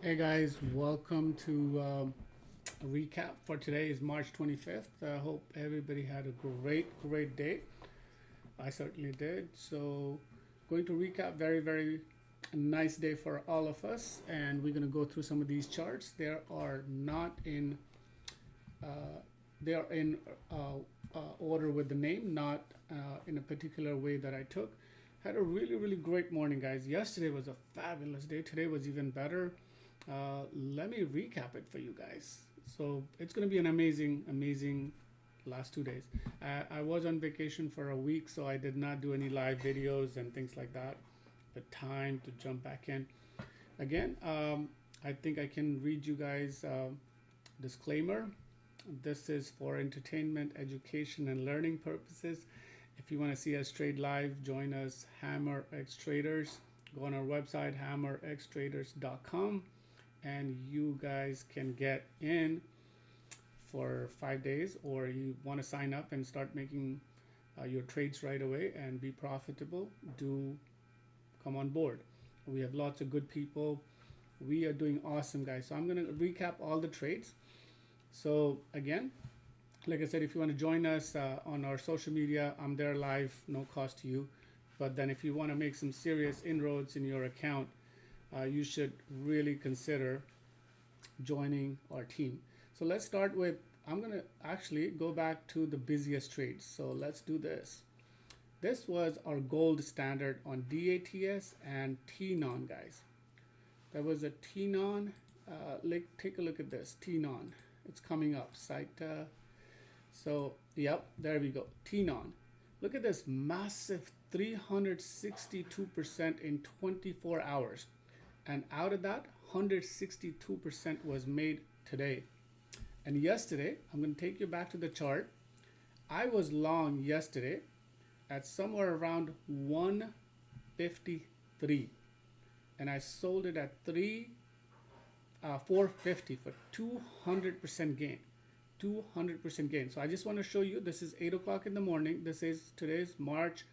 Hey guys, welcome to a recap for today is March 25th. I hope everybody had a great day. I certainly did. So going to recap very nice day for all of us, and we're going to go through some of these charts. They are in order with the name, not in a particular way that I took. Had a really great morning, guys. Yesterday was a fabulous day. Today was even better. Let me recap it for you guys. So it's going to be an amazing last 2 days. I was on vacation for a week, so I did not do any live videos and things like that. The time to jump back in again. I think I can read you guys disclaimer. This is for entertainment, education, and learning purposes. If you want to see us trade live, join us, HammerXTraders. Go on our website, HammerXTraders.com, and you guys can get in for 5 days, or you want to sign up and start making your trades right away and be profitable, do come on board. We have lots of good people. We are doing awesome, guys. So I'm going to recap all the trades. So again, like I said, if you want to join us on our social media, I'm there live, no cost to you. But then if you want to make some serious inroads in your account, you should really consider joining our team. So let's start with, I'm going to actually go back to the busiest trades. So let's do this. This was our gold standard on DATS and TNON, guys. That was a TNON. Take a look at this, TNON. It's coming up, site. So, yep, there we go, TNON. Look at this massive 362% in 24 hours. And out of that, 162% was made today. And yesterday, I'm going to take you back to the chart. I was long yesterday at somewhere around 153. And I sold it at 450 for 200% gain. 200% gain. So I just want to show you, this is 8 o'clock in the morning. Today's March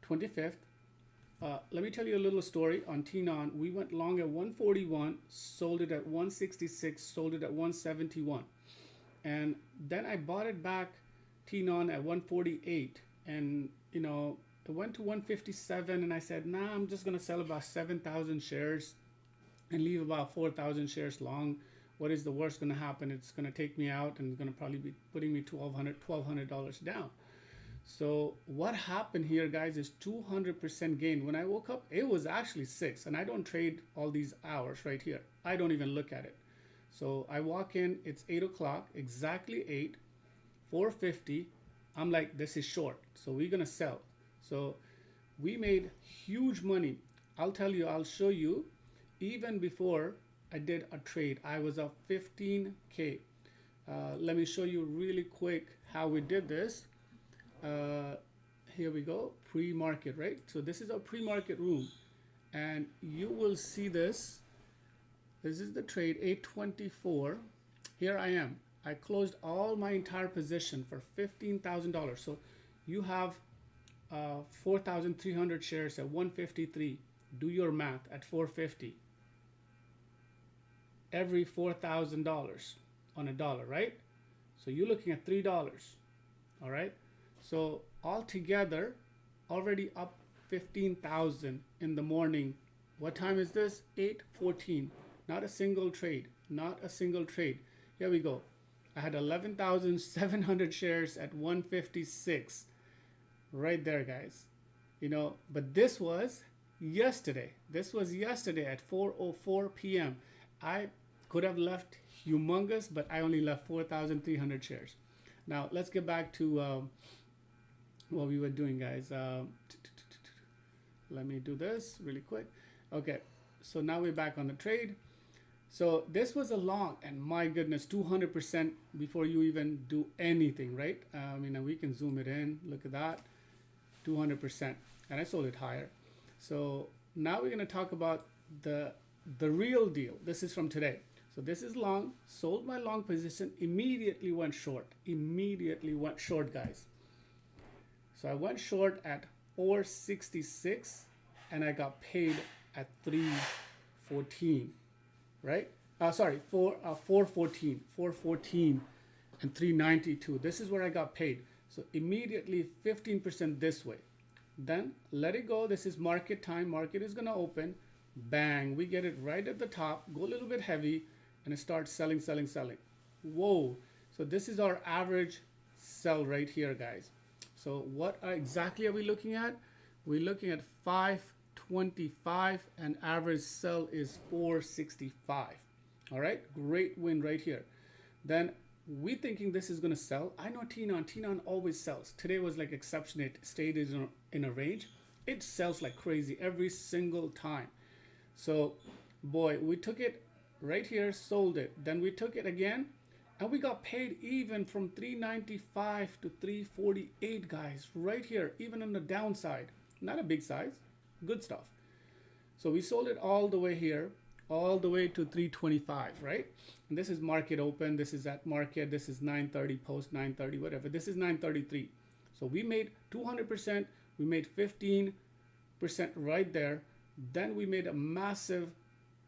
25th. Let me tell you a little story on TNON. We went long at 141, sold it at 166, sold it at 171. And then I bought it back, TNON, at 148. And, you know, it went to 157, and I said, nah, I'm just going to sell about 7,000 shares and leave about 4,000 shares long. What is the worst going to happen? It's going to take me out, and it's going to probably be putting me $1,200 down. So what happened here, guys, is 200% gain. When I woke up, it was actually 6, and I don't trade all these hours right here. I don't even look at it. So I walk in, it's 8 o'clock, exactly 8, 450. I'm like, this is short, so we're going to sell. So we made huge money. I'll tell you, I'll show you, even before I did a trade, I was up 15K. Let me show you really quick how we did this. Here we go, pre-market, right? So this is our pre-market room, and you will see this. This is the trade, 824. Here I am. I closed all my entire position for $15,000. So you have 4,300 shares at 153. Do your math at 450. Every $4,000 on a dollar, right? So you're looking at $3. All right. So altogether, already up 15,000 in the morning. What time is this? 8:14. Not a single trade. Not a single trade. Here we go. I had 11,700 shares at 156. Right there, guys. You know, but this was yesterday. This was yesterday at 4:04 p.m. I could have left humongous, but I only left 4,300 shares. Now let's get back to what we were doing, guys. Let me do this really quick. Okay, so now we're back on the trade. So this was a long, and my goodness, 200% before you even do anything, right? I mean, we can zoom it in. Look at that, 200%, and I sold it higher. So now we're going to talk about the real deal. This is from today. So this is long, sold my long position, immediately went short, guys. So I went short at 466, and I got paid at 314. right? Sorry, 414 and 392. This is where I got paid. So immediately 15% this way. Then let it go. This is market time. Market is gonna open. Bang, we get it right at the top, go a little bit heavy, and it starts selling, selling, selling. Whoa. So this is our average sell right here, guys. So what exactly are we looking at? We're looking at 525 and average sell is 465. All right, great win right here. Then we thinking this is gonna sell. I know T-Non always sells. Today was like exception. It stayed in a range. It sells like crazy every single time. So boy, we took it right here, sold it. Then we took it again, and we got paid even from 395 to 348, guys, right here, even on the downside. Not a big size, good stuff. So we sold it all the way here, all the way to 325, right? And this is market open, this is at market, this is 930, post 930, whatever. This is 933. So we made 200%, we made 15% right there. Then we made a massive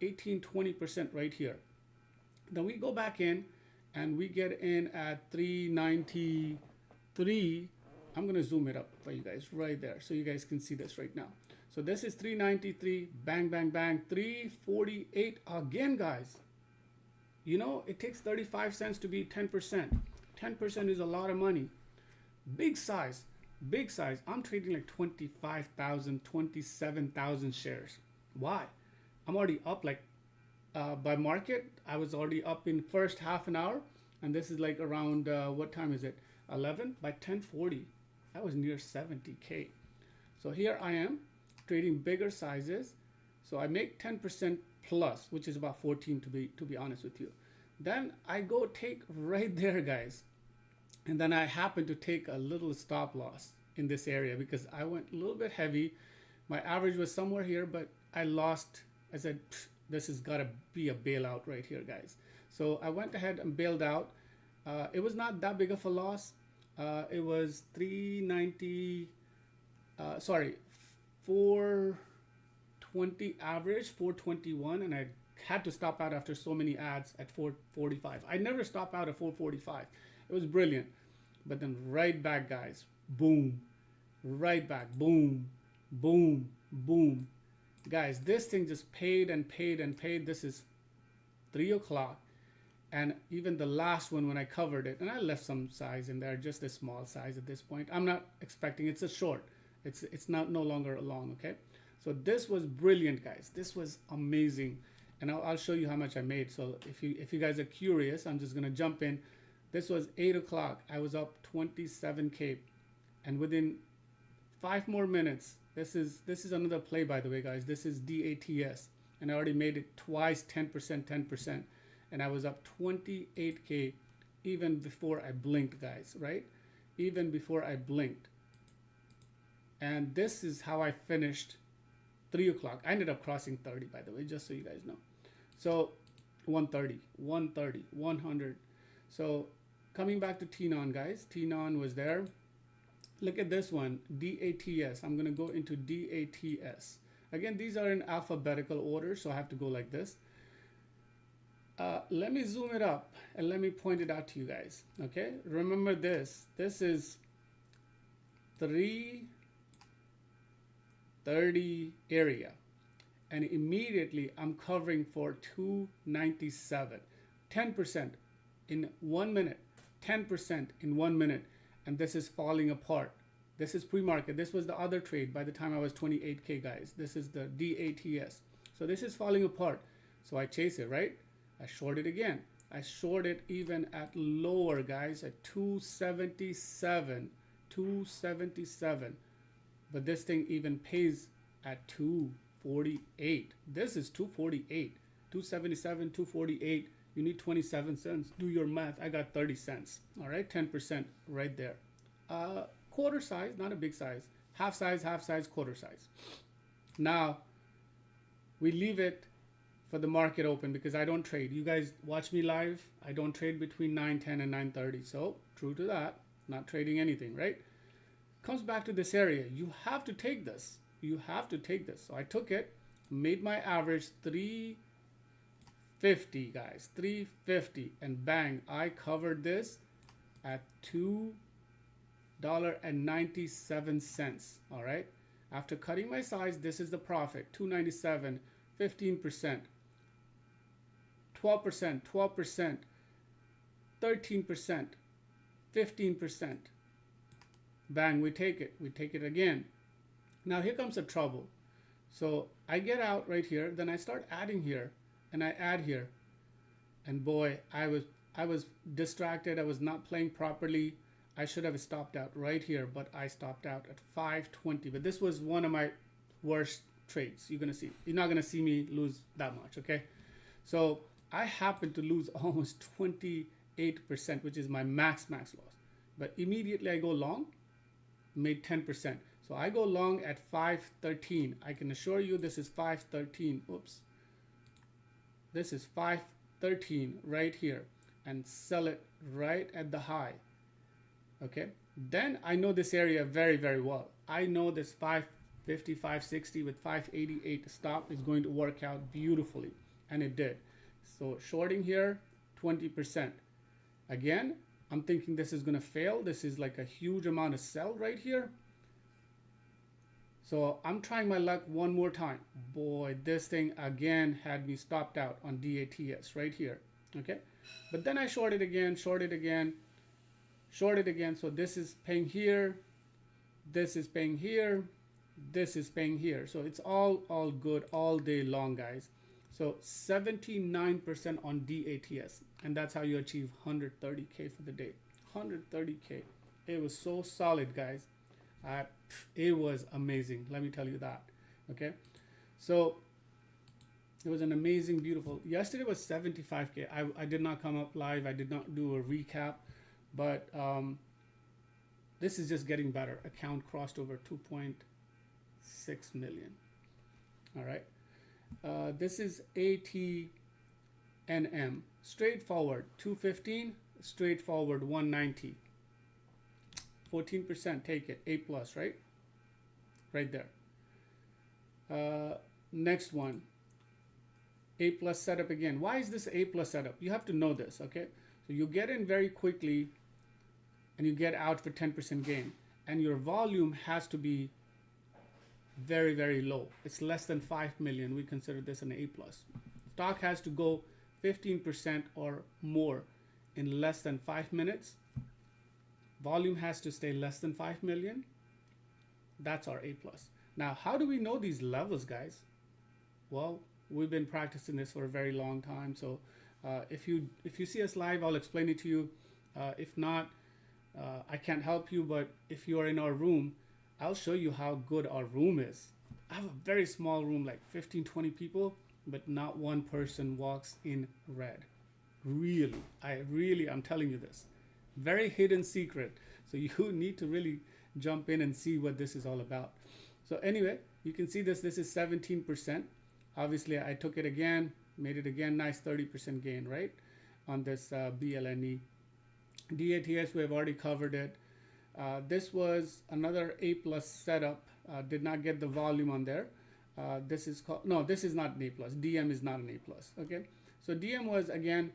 18-20% right here. Then we go back in and we get in at 393. I'm gonna zoom it up for you guys right there so you guys can see this right now. So this is 393, bang, bang, bang, 348 again, guys. You know, it takes 35 cents to be 10%. 10% is a lot of money. Big size. Big size. I'm trading like 25,000, 27,000 shares. Why? I'm already up like by market. I was already up in first half an hour, and this is like around what time is it? 11 by 10:40. I was near 70K. So here I am trading bigger sizes. So I make 10% plus, which is about 14 to be honest with you. Then I go take right there, guys. And then I happened to take a little stop loss in this area because I went a little bit heavy. My average was somewhere here, but I lost. I said, this has got to be a bailout right here, guys. So I went ahead and bailed out. It was not that big of a loss. It was 420 average, 421, and I had to stop out after so many ads at 445. I never stop out at 445. It was brilliant. But then right back, guys, boom, right back, boom, boom, boom. Guys, this thing just paid and paid and paid. This is 3 o'clock. And even the last one when I covered it, and I left some size in there, just a small size at this point. I'm not expecting, it's a short. It's not no longer a long, okay? So this was brilliant, guys. This was amazing. And I'll show you how much I made. So if you guys are curious, I'm just gonna jump in. This was 8 o'clock. I was up 27K. And within 5 more minutes, this is another play, by the way, guys. This is DATS. And I already made it twice, 10%, 10%. And I was up 28K even before I blinked, guys, right? Even before I blinked. And this is how I finished 3 o'clock. I ended up crossing 30, by the way, just so you guys know. So 130, 130, 100. So coming back to T-Non, guys. T-Non was there. Look at this one, DATS. I'm going to go into DATS. Again, these are in alphabetical order, so I have to go like this. Let me zoom it up and let me point it out to you guys. Okay, remember this. This is 330 area. And immediately I'm covering for 297. 10% in 1 minute. 10% in 1 minute. And this is falling apart. This is pre-market. This was the other trade by the time I was 28K, guys. This is the DATS. So this is falling apart. So I chase it, right? I short it again. I short it even at lower, guys, at 277. 277. But this thing even pays at 248. This is 248. 277, 248. You need 27 cents. Do your math. I got 30 cents. All right, 10% right there. Quarter size, not a big size. Half size, quarter size. Now, we leave it for the market open because I don't trade. You guys watch me live. I don't trade between 9:10 and 9:30. So, true to that, not trading anything, right? Comes back to this area. You have to take this. You have to take this. So I took it, made my average 350, guys, 350, and bang, I covered this at $2.97. All right, after cutting my size, this is the profit. 297, 15%, 12%, 12%, 13%, 15%. Bang, we take it. We take it again. Now here comes the trouble. So I get out right here, then I start adding here, and I add here, and boy, I was distracted. I was not playing properly. I should have stopped out right here, but I stopped out at 520. But this was one of my worst trades. You're not gonna see me lose that much, okay? So I happened to lose almost 28%, which is my max loss. But immediately I go long, made 10%. So I go long at 513. I can assure you this is 513. Oops. This is 513 right here, and sell it right at the high. Okay. Then I know this area very, very well. I know this 550, 560 with 588 stop is going to work out beautifully, and it did. So shorting here, 20%. Again, I'm thinking this is going to fail. This is like a huge amount of sell right here. So I'm trying my luck one more time. Boy, this thing again had me stopped out on DATS right here. Okay. But then I shorted again, shorted again, shorted again. So this is paying here. This is paying here. This is paying here. So it's all good all day long, guys. So 79% on DATS. And that's how you achieve 130K for the day. 130K. It was so solid, guys. It was amazing. Let me tell you that. Okay. So it was an amazing, beautiful. Yesterday was 75K. I did not come up live. I did not do a recap. But this is just getting better. Account crossed over 2.6 million. All right. This is ATNM. Straightforward 215, straightforward 190. 14%, take it. A plus, right? Right there. Next one. A plus setup again. Why is this A plus setup? You have to know this, okay? So you get in very quickly and you get out for 10% gain. And your volume has to be very, very low. It's less than 5 million. We consider this an A plus. Stock has to go 15% or more in less than 5 minutes. Volume has to stay less than 5 million. That's our A plus. Now, how do we know these levels, guys? Well, we've been practicing this for a very long time. So if you see us live, I'll explain it to you. If not, I can't help you. But if you are in our room, I'll show you how good our room is. I have a very small room, like 15, 20 people, but not one person walks in red. Really, I'm telling you this. Very hidden secret. So you need to really jump in and see what this is all about. So anyway, you can see this is 17%. Obviously I took it again, made it again, nice 30% gain, right? On this BLNE. DATS, we have already covered it. This was another A plus setup. Did not get the volume on there. This is called, no, this is not an A plus. DM is not an A plus. Okay. So DM was again,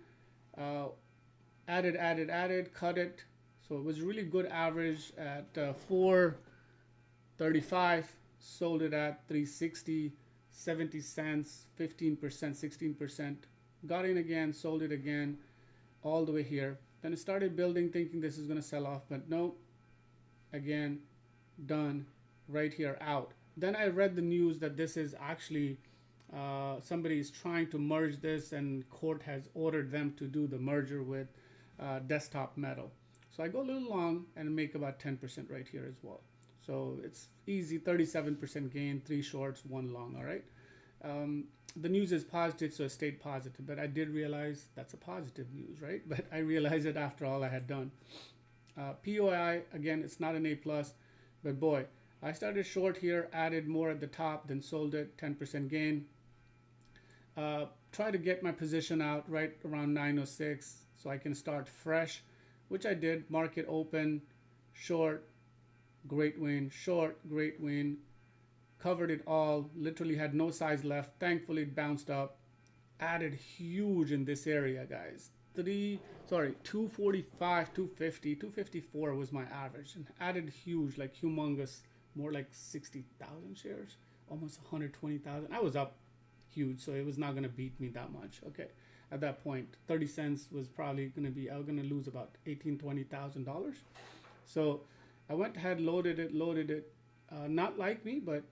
added, cut it. So it was really good average at 435, sold it at 360, 70 cents, 15%, 16%. Got in again, sold it again, all the way here. Then it started building, thinking this is going to sell off, but no. Again, done, right here, out. Then I read the news that this is actually somebody is trying to merge this, and court has ordered them to do the merger with Desktop Metal. So I go a little long and make about 10% right here as well. So it's easy, 37% gain, 3 shorts, 1 long, all right? The news is positive, so it stayed positive, but I did realize that's a positive news, right? But I realized it after all I had done. POI, again, it's not an A plus, but boy, I started short here, added more at the top, then sold it, 10% gain. Try to get my position out right around 906 so I can start fresh, which I did. Market open, short, great win, short, great win. Covered it all, literally had no size left. Thankfully it bounced up, added huge in this area, guys. 245, 250, 254 was my average, and added huge, like humongous, more like 60,000 shares, almost 120,000. I was up huge, so it was not going to beat me that much. Okay, at that point, 30 cents was probably going to be, I was going to lose about $20,000. So I went ahead, loaded it. Not like me, but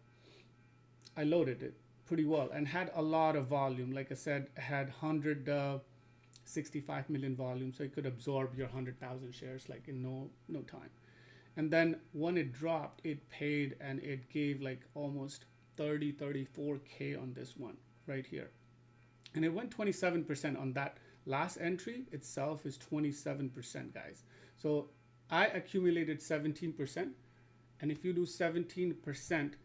I loaded it pretty well and had a lot of volume. Like I said, I had 165 million volume, so it could absorb your 100,000 shares like in no time. And then when it dropped, it paid and it gave like almost 34K on this one right here. And it went 27% on that last entry itself is 27%, guys. So I accumulated 17%. And if you do 17%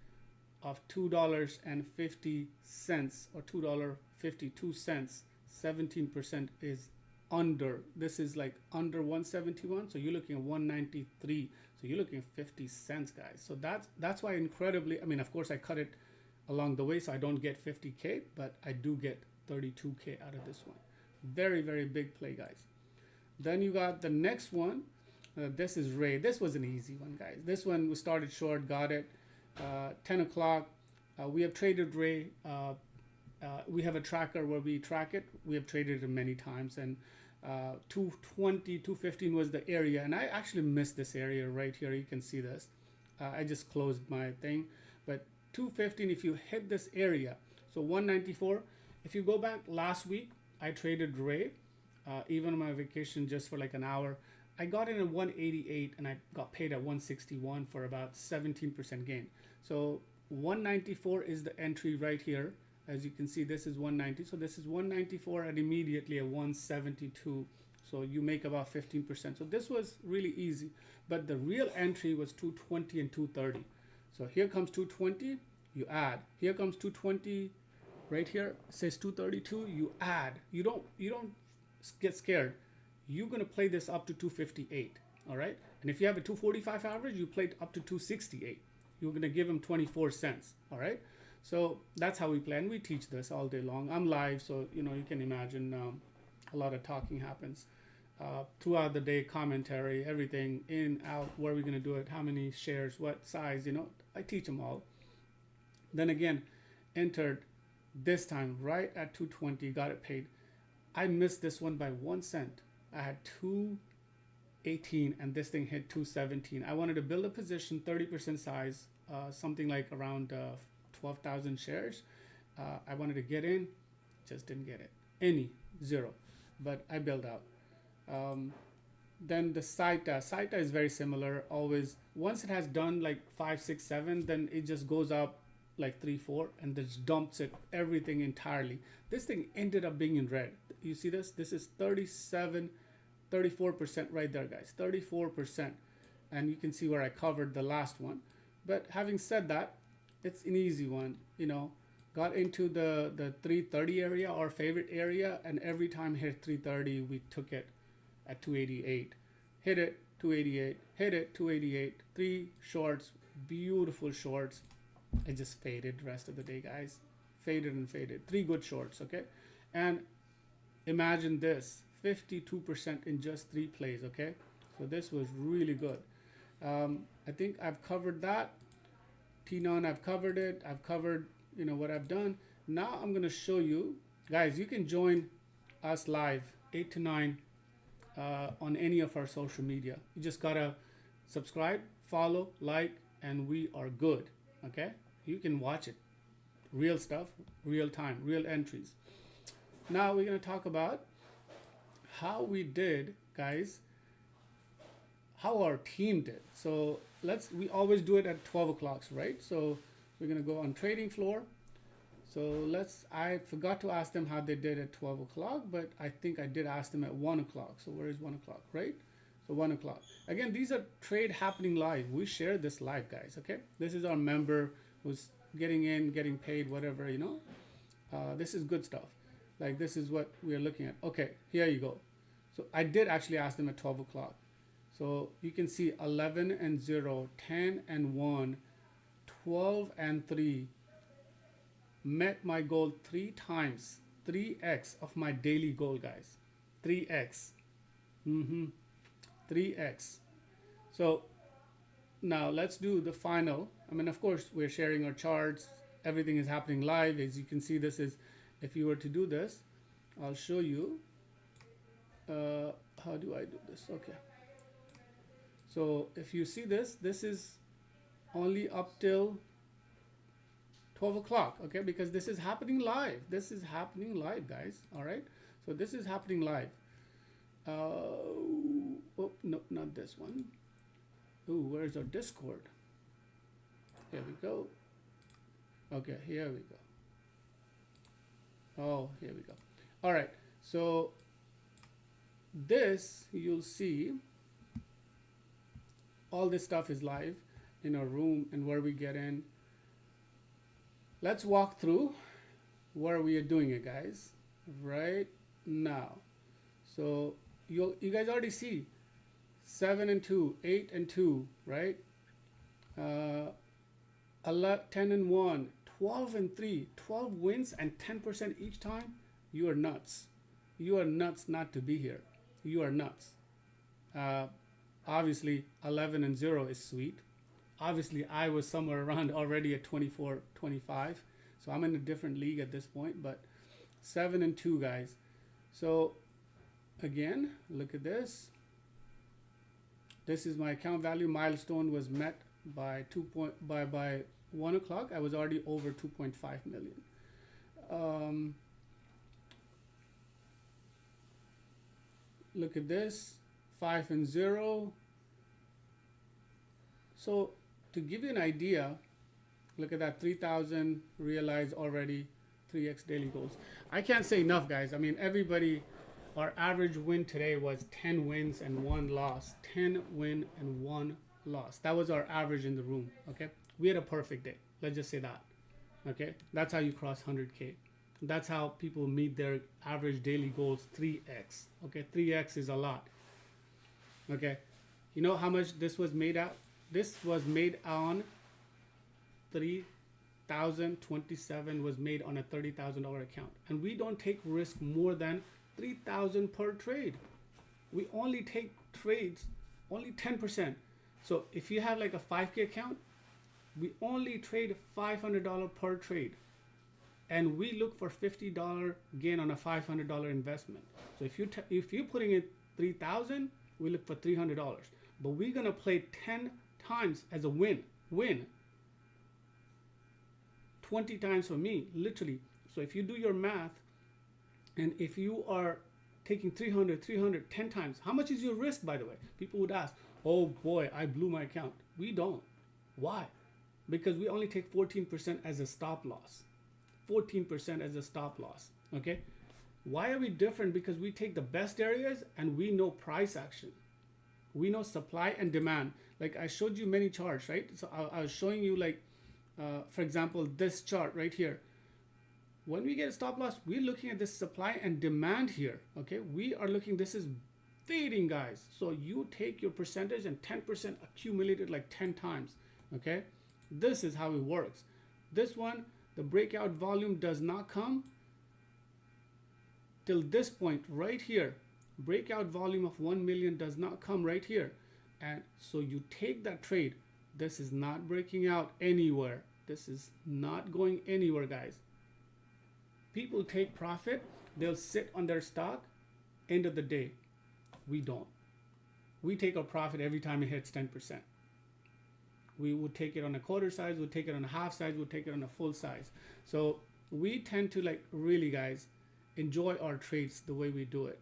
of $2.50 or $2.52, 17% is under. This is like under 171. So you're looking at 193. So you're looking at 50 cents, guys. So that's why incredibly, I mean, of course I cut it along the way so I don't get 50K, but I do get 32K out of this one. Very, very big play, guys. Then you got the next one. This is Ray. This was an easy one, guys. This one we started short, got it. 10 o'clock. We have traded Ray. We have a tracker where we track it. We have traded it many times, and 220, 215 was the area, and I actually missed this area right here. You can see this. I just closed my thing, but 215, if you hit this area, so 194. If you go back last week, I traded Ray, even on my vacation just for like an hour. I got in at 188 and I got paid at 161 for about 17% gain. So 194 is the entry right here. As you can see, this is 190. So this is 194 and immediately a 172. So you make about 15%. So this was really easy. But the real entry was 220 and 230. So here comes 220, you add. Here comes 220 right here. It says 232, you add. You don't get scared. You're going to play this up to 258, all right? And if you have a 245 average, you play up to 268. You're going to give them 24 cents, all right? So that's how we play, and we teach this all day long. I'm live, so you can imagine a lot of talking happens throughout the day, commentary, everything, in, out, where are we going to do it, how many shares, what size, I teach them all. Then again, entered this time right at 220, got it paid. I missed this one by 1 cent. I had 218 and this thing hit 217. I wanted to build a position, 30% size, something like around 12,000 shares. I wanted to get in, just didn't get it. Zero. But I built out. Then the SITA is very similar. Always, once it has done like 5, 6, 7, then it just goes up like 3, 4 and just dumps it everything entirely. This thing ended up being in red. You see this? This is 34% right there, guys. 34%. And you can see where I covered the last one. But having said that, it's an easy one. Got into the 330 area, our favorite area, and every time hit 330, we took it at 288. Hit it, 288. Hit it, 288. 3 shorts, beautiful shorts. I just faded the rest of the day, guys. Faded and faded. 3 good shorts, okay? And imagine this, 52% in just 3 plays, okay? So this was really good. I think I've covered that. T-non, I've covered it. I've covered, what I've done. Now I'm going to show you. Guys, you can join us live, 8 to 9, on any of our social media. You just got to subscribe, follow, like, and we are good, okay? You can watch it. Real stuff, real time, real entries. Now we're going to talk about how we did, guys, how our team did. So we always do it at 12 o'clock, right? So we're going to go on trading floor. So I forgot to ask them how they did at 12 o'clock, but I think I did ask them at 1 o'clock. So where is 1 o'clock, right? So 1 o'clock. Again, these are trade happening live. We share this live, guys, okay? This is our member who's getting in, getting paid, whatever, this is good stuff. Like, this is what we are looking at. Okay, here you go. So I did actually ask them at 12 o'clock. So you can see 11 and 0, 10 and 1, 12 and 3. Met my goal 3 times. 3x of my daily goal, guys. 3x. 3x. So now let's do the final. I mean, of course, we're sharing our charts. Everything is happening live. As you can see, this is, if you were to do this, I'll show you. How do I do this? Okay. So if you see this, this is only up till 12 o'clock, okay? Because this is happening live. This is happening live, guys, all right? So this is happening live. Oh, no, not this one. Ooh, where's our Discord? Here we go. Okay, here we go. Oh, here we go. All right, so this, you'll see all this stuff is live in our room and where we get in. Let's walk through where we are doing it, guys, right now. So you guys already see 7 and 2, 8 and 2, right? 11, 10 and 1, 12 and 3, 12 wins and 10% each time. You are nuts. You are nuts not to be here. You are nuts. Obviously 11 and 0 is sweet. Obviously I was somewhere around already at 24, 25. So I'm in a different league at this point, but 7 and 2, guys. So again, look at this. This is my account value. Milestone was met by by 1 o'clock. I was already over 2.5 million. Look at this, 5 and 0. So to give you an idea, look at that, 3,000 realized already, 3x daily goals. I can't say enough, guys. I mean, everybody, our average win today was 10 wins and 1 loss. 10 win and 1 loss. That was our average in the room, okay? We had a perfect day. Let's just say that, okay? That's how you cross 100K. That's how people meet their average daily goals, 3x, okay? 3x is a lot, okay? You know how much this was made out? This was made on 3,027 was made on a $30,000 account. And we don't take risk more than 3,000 per trade. We only take trades, only 10%. So if you have like a 5K account, we only trade $500 per trade. And we look for $50 gain on a $500 investment. So if you're putting in 3,000, we look for $300. But we're gonna play 10 times as a win. 20 times for me, literally. So if you do your math, and if you are taking 300, 10 times, how much is your risk, by the way? People would ask, oh boy, I blew my account. We don't. Why? Because we only take 14% as a stop loss. 14% as a stop loss, okay? Why are we different? Because we take the best areas and we know price action. We know supply and demand. Like I showed you many charts, right? So I was showing you like, for example, this chart right here. When we get a stop loss, we're looking at this supply and demand here, okay? We are looking, this is fading, guys. So you take your percentage and 10% accumulated like 10 times, okay? This is how it works. This one, the breakout volume does not come till this point right here. Breakout volume of 1 million does not come right here. And so you take that trade. This is not breaking out anywhere. This is not going anywhere, guys. People take profit. They'll sit on their stock. End of the day, we don't. We take our profit every time it hits 10%. We would take it on a quarter size, we'll take it on a half size, we'll take it on a full size. So we tend to like really, guys, enjoy our trades the way we do it.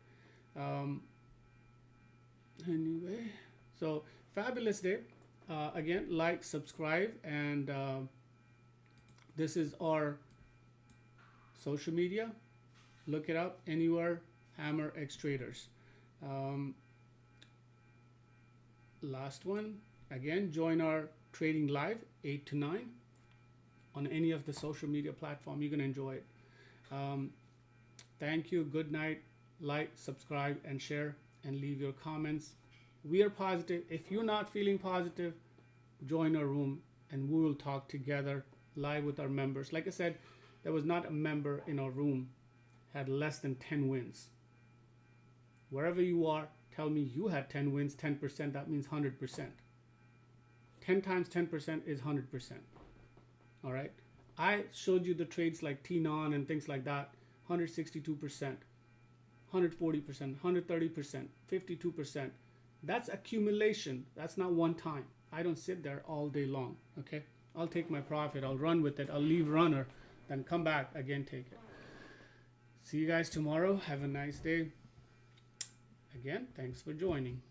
Anyway, so fabulous day. Again, like, subscribe, and this is our social media. Look it up anywhere, HammerXTraders. Last one, again, join our trading live 8 to 9 on any of the social media platform. You're gonna enjoy it. Thank you. Good night. Like, subscribe, and share, and leave your comments. We are positive. If you're not feeling positive, join our room and we will talk together live with our members. Like I said, there was not a member in our room had less than 10 wins. Wherever you are, tell me you had 10 wins, 10%, that means 100%. 10 times 10% is 100%. All right. I showed you the trades like T-Non and things like that. 162%, 140%, 130%, 52%. That's accumulation. That's not one time. I don't sit there all day long. Okay. I'll take my profit. I'll run with it. I'll leave runner, then come back again, take it. See you guys tomorrow. Have a nice day. Again, thanks for joining.